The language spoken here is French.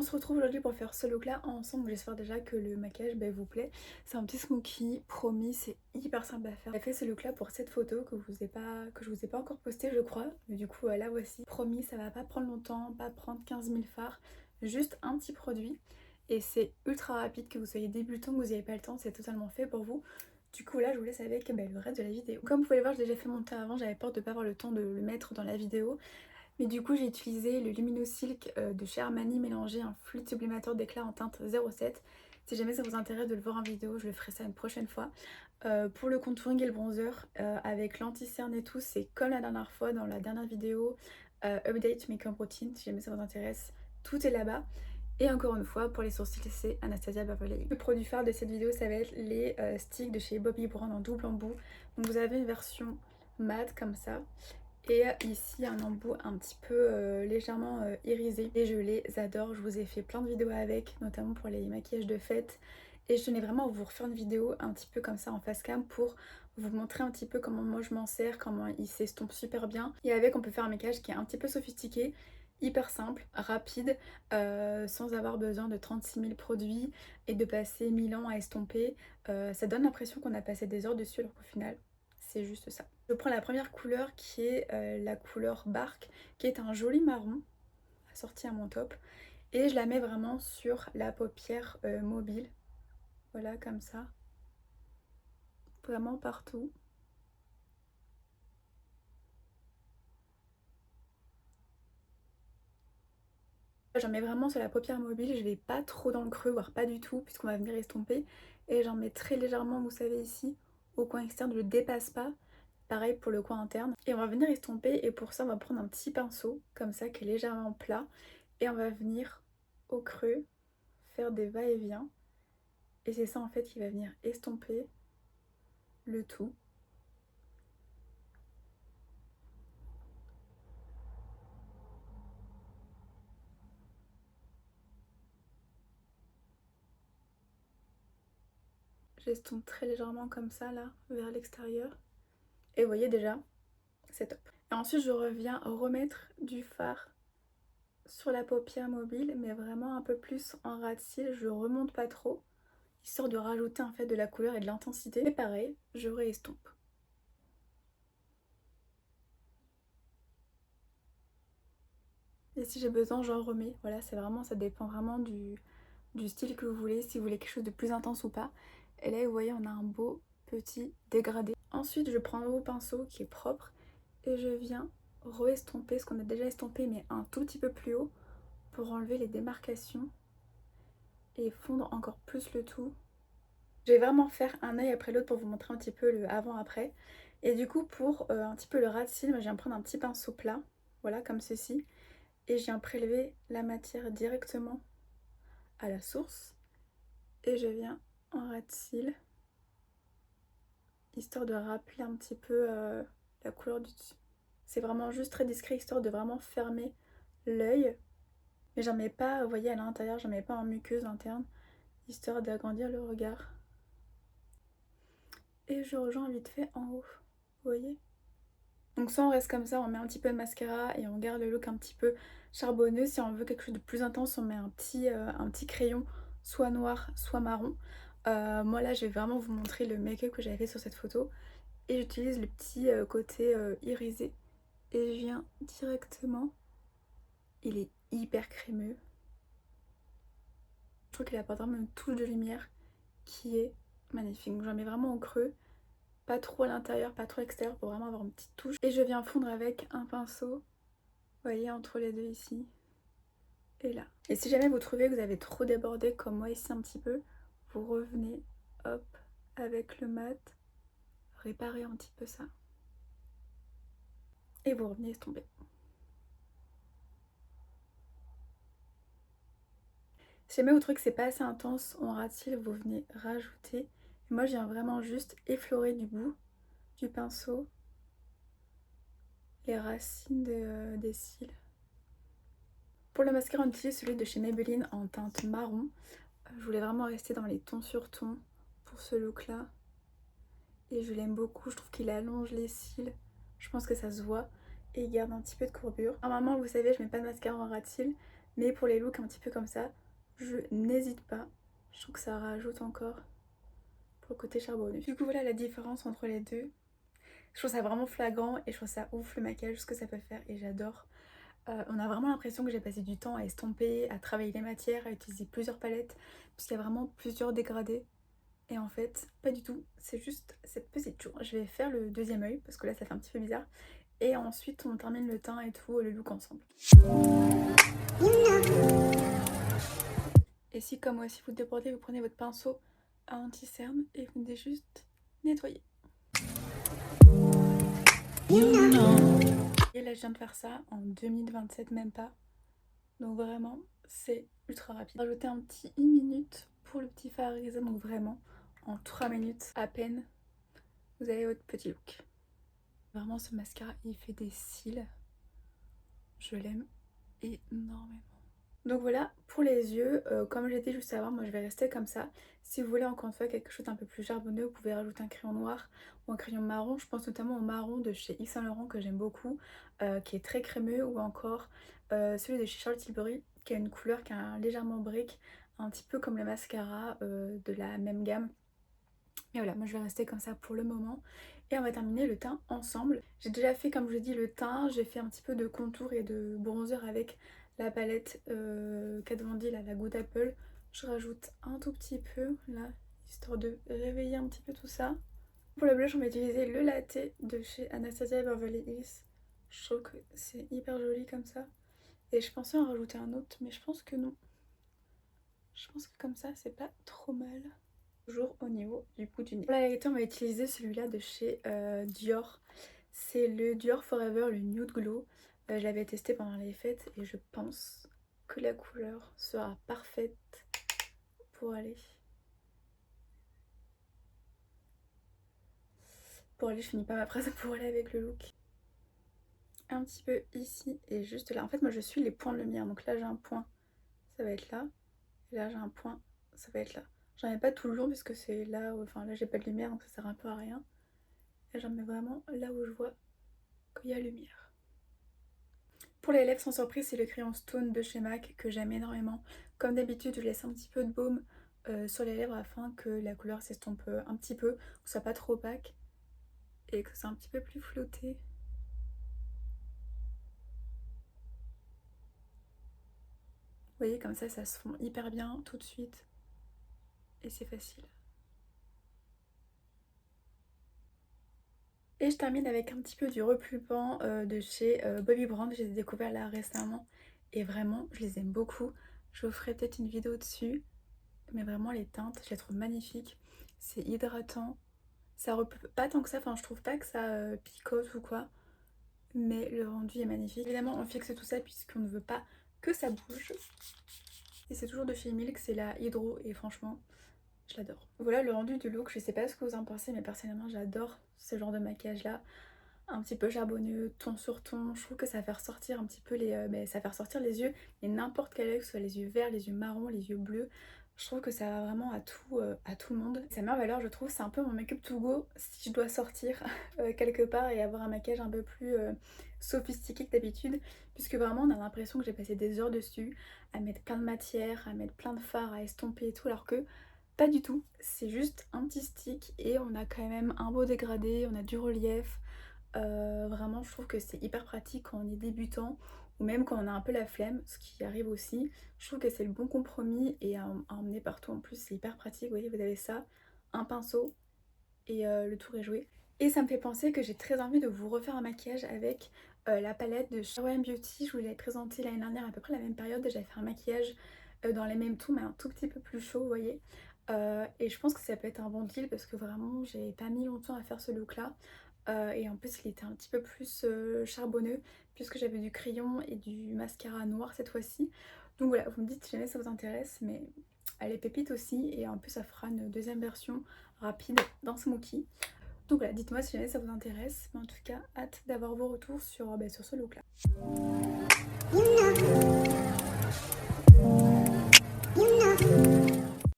on se retrouve aujourd'hui pour faire ce look là ensemble. J'espère déjà que le maquillage vous plaît. C'est un petit smoky, promis, c'est hyper simple à faire. J'ai fait ce look là pour cette photo que je vous ai pas encore postée je crois. Mais du coup la voici. Promis, ça va pas prendre longtemps, pas prendre 15 000 fards. Juste un petit produit. Et c'est ultra rapide, que vous soyez débutant, que vous n'ayez pas le temps, c'est totalement fait pour vous. Du coup là je vous laisse avec le reste de la vidéo. Comme vous pouvez le voir, j'ai déjà fait mon teint avant, j'avais peur de pas avoir le temps de le mettre dans la vidéo. Mais du coup j'ai utilisé le Lumino Silk de chez Armani mélangé un fluide sublimateur d'éclat en teinte 07. Si jamais ça vous intéresse de le voir en vidéo, je le ferai ça une prochaine fois. Pour le contouring et le bronzer, avec l'anti-cerne et tout, c'est comme la dernière fois dans la dernière vidéo Update Makeup Routine. Si jamais ça vous intéresse, tout est là-bas. Et encore une fois, pour les sourcils, c'est Anastasia Beverly Hills. Le produit phare de cette vidéo, ça va être les sticks de chez Bobbi Brown en double embout. Donc vous avez une version mat comme ça. Et ici un embout un petit peu légèrement irisé. Et je les adore, je vous ai fait plein de vidéos avec, notamment pour les maquillages de fête. Et je tenais vraiment à vous refaire une vidéo un petit peu comme ça en face cam pour vous montrer un petit peu comment moi je m'en sers, comment il s'estompe super bien. Et avec on peut faire un maquillage qui est un petit peu sophistiqué, hyper simple, rapide, sans avoir besoin de 36 000 produits et de passer 1000 ans à estomper. Ça donne l'impression qu'on a passé des heures dessus alors qu'au final c'est juste ça. Je prends la première couleur qui est la couleur Bark, qui est un joli marron assorti à mon top. Et je la mets vraiment sur la paupière mobile. Voilà, comme ça. Vraiment partout. J'en mets vraiment sur la paupière mobile, je vais pas trop dans le creux, voire pas du tout, puisqu'on va venir estomper. Et j'en mets très légèrement, vous savez ici, au coin externe, je ne dépasse pas. Pareil pour le coin interne. Et on va venir estomper, et pour ça on va prendre un petit pinceau, comme ça, qui est légèrement plat. Et on va venir au creux, faire des va-et-vient. Et c'est ça en fait qui va venir estomper le tout. J'estompe très légèrement comme ça là, vers l'extérieur. Et vous voyez déjà, c'est top. Et ensuite je reviens remettre du fard sur la paupière mobile, mais vraiment un peu plus en ras de cils, je remonte pas trop, histoire de rajouter en fait de la couleur et de l'intensité. Et pareil, je réestompe. Et si j'ai besoin, j'en remets. Voilà, c'est vraiment, ça dépend vraiment du style que vous voulez, si vous voulez quelque chose de plus intense ou pas. Et là, vous voyez, on a un beau petit dégradé. Ensuite, je prends un nouveau pinceau qui est propre et je viens re-estomper ce qu'on a déjà estompé, mais un tout petit peu plus haut pour enlever les démarcations et fondre encore plus le tout. Je vais vraiment faire un œil après l'autre pour vous montrer un petit peu le avant-après. Et du coup, pour un petit peu le ras de cils, je viens prendre un petit pinceau plat, voilà, comme ceci. Et je viens prélever la matière directement à la source. Et je viens en ras de cils, histoire de rappeler un petit peu la couleur du dessus. C'est vraiment juste très discret, histoire de vraiment fermer l'œil. Mais j'en mets pas, vous voyez, à l'intérieur, j'en mets pas en muqueuse interne, histoire d'agrandir le regard. Et je rejoins vite fait en haut, vous voyez. Donc soit on reste comme ça, on met un petit peu de mascara et on garde le look un petit peu charbonneux. Si on veut quelque chose de plus intense, on met un petit crayon, soit noir, soit marron. Moi là, je vais vraiment vous montrer le make-up que j'avais fait sur cette photo. Et j'utilise le petit côté irisé. Et je viens directement. Il est hyper crémeux. Je trouve qu'il apporte vraiment une touche de lumière qui est magnifique. Donc j'en mets vraiment au creux. Pas trop à l'intérieur, pas trop à l'extérieur pour vraiment avoir une petite touche. Et je viens fondre avec un pinceau, vous voyez, entre les deux ici et là. Et si jamais vous trouvez que vous avez trop débordé comme moi ici un petit peu, vous revenez, hop, avec le mat, réparer un petit peu ça. Et vous revenez estomper. Si jamais vous trouvez que c'est pas assez intense en ras de cils, vous venez rajouter. Et moi je viens vraiment juste effleurer du bout du pinceau les racines des cils. Pour le mascara, on utilise celui de chez Maybelline en teinte marron. Je voulais vraiment rester dans les tons sur tons pour ce look là. Et je l'aime beaucoup, je trouve qu'il allonge les cils. Je pense que ça se voit. Et il garde un petit peu de courbure. Normalement, vous savez, je mets pas de mascara en ras de cils. Mais pour les looks un petit peu comme ça, je n'hésite pas. Je trouve que ça rajoute encore pour le côté charbonneux. Du coup voilà la différence entre les deux. Je trouve ça vraiment flagrant et je trouve ça ouf le maquillage, ce que ça peut faire et j'adore. On a vraiment l'impression que j'ai passé du temps à estomper, à travailler les matières, à utiliser plusieurs palettes, parce qu'il y a vraiment plusieurs dégradés. Et en fait, pas du tout, c'est juste cette petite chose. Je vais faire le deuxième œil, parce que là ça fait un petit peu bizarre. Et ensuite on termine le teint et tout, le look ensemble. Et si comme moi, si vous débordez, vous prenez votre pinceau à anti-cerne et vous venez juste nettoyer. Et là je viens de faire ça en 2027, même pas. Donc vraiment, c'est ultra rapide. Rajouter un petit 1 minute pour le petit fard à grisé, donc vraiment, en 3 minutes à peine, vous avez votre petit look. Vraiment ce mascara, il fait des cils. Je l'aime énormément. Donc voilà, pour les yeux, comme j'ai dit juste avant, moi je vais rester comme ça. Si vous voulez encore une fois quelque chose d'un peu plus charbonneux, vous pouvez rajouter un crayon noir ou un crayon marron. Je pense notamment au marron de chez Yves Saint Laurent que j'aime beaucoup, qui est très crémeux, ou encore celui de chez Charlotte Tilbury qui a une couleur qui est légèrement brique, un petit peu comme le mascara de la même gamme. Mais voilà, moi je vais rester comme ça pour le moment. Et on va terminer le teint ensemble. J'ai déjà fait, comme je dis, le teint. J'ai fait un petit peu de contour et de bronzer avec la palette Kat Von D, la Good Apple. Je rajoute un tout petit peu, là, histoire de réveiller un petit peu tout ça. Pour le blush, on va utiliser le Latte de chez Anastasia Beverly Hills. Je trouve que c'est hyper joli comme ça. Et je pensais en rajouter un autre, mais je pense que non. Je pense que comme ça, c'est pas trop mal. Toujours au niveau du bout du nez. Pour la vérité, on va utiliser celui-là de chez Dior. C'est le Dior Forever, le Nude Glow. Je l'avais testé pendant les fêtes et je pense que la couleur sera parfaite pour aller... je finis pas ma phrase, pour aller avec le look. Un petit peu ici et juste là. En fait, moi je suis les points de lumière. Donc là j'ai un point, ça va être là. Et là j'ai un point, ça va être là. J'en ai pas tout le long puisque c'est là, enfin là j'ai pas de lumière donc ça sert un peu à rien. Et j'en mets vraiment là où je vois qu'il y a lumière. Pour les lèvres sans surprise, c'est le crayon Stone de chez MAC que j'aime énormément. Comme d'habitude, je laisse un petit peu de baume sur les lèvres afin que la couleur s'estompe un petit peu, que ce soit pas trop opaque et que ce soit un petit peu plus flotté. Vous voyez, comme ça se fond hyper bien tout de suite et c'est facile. Et je termine avec un petit peu du repluant de chez Bobbi Brown. Je les ai découverts là récemment et vraiment je les aime beaucoup. Je vous ferai peut-être une vidéo dessus, mais vraiment les teintes je les trouve magnifiques. C'est hydratant, ça repue pas tant que ça, enfin je trouve pas que ça picote ou quoi, mais le rendu est magnifique. Évidemment on fixe tout ça puisqu'on ne veut pas que ça bouge. Et c'est toujours de chez Milk, c'est la Hydro et franchement je l'adore. Voilà le rendu du look, je sais pas ce que vous en pensez mais personnellement j'adore ce genre de maquillage là. Un petit peu charbonneux, ton sur ton, je trouve que ça va faire sortir un petit peu les, ça va faire sortir les yeux, et n'importe quel œil, que ce soit les yeux verts, les yeux marrons, les yeux bleus, je trouve que ça va vraiment à tout le monde. Ça met en valeur, je trouve, c'est un peu mon make-up to go si je dois sortir quelque part et avoir un maquillage un peu plus sophistiqué que d'habitude, puisque vraiment on a l'impression que j'ai passé des heures dessus, à mettre plein de matière, à mettre plein de fard, à estomper et tout, alors que pas du tout, c'est juste un petit stick et on a quand même un beau dégradé, on a du relief. Vraiment je trouve que c'est hyper pratique quand on est débutant ou même quand on a un peu la flemme, ce qui arrive aussi. Je trouve que c'est le bon compromis et à emmener partout en plus, c'est hyper pratique. Vous voyez, vous avez ça, un pinceau et le tour est joué. Et ça me fait penser que j'ai très envie de vous refaire un maquillage avec la palette de Shawan Beauty. Je vous l'avais présentée l'année dernière à peu près la même période. J'avais fait un maquillage dans les mêmes tons mais un tout petit peu plus chaud, vous voyez. Et je pense que ça peut être un bon deal parce que vraiment j'ai pas mis longtemps à faire ce look là. Et en plus il était un petit peu plus charbonneux puisque j'avais du crayon et du mascara noir cette fois-ci. Donc voilà, vous me dites si jamais ça vous intéresse, mais elle est pépite aussi et en plus ça fera une deuxième version rapide d'un smoky. Donc voilà, dites-moi si jamais ça vous intéresse, mais en tout cas hâte d'avoir vos retours sur ce look là.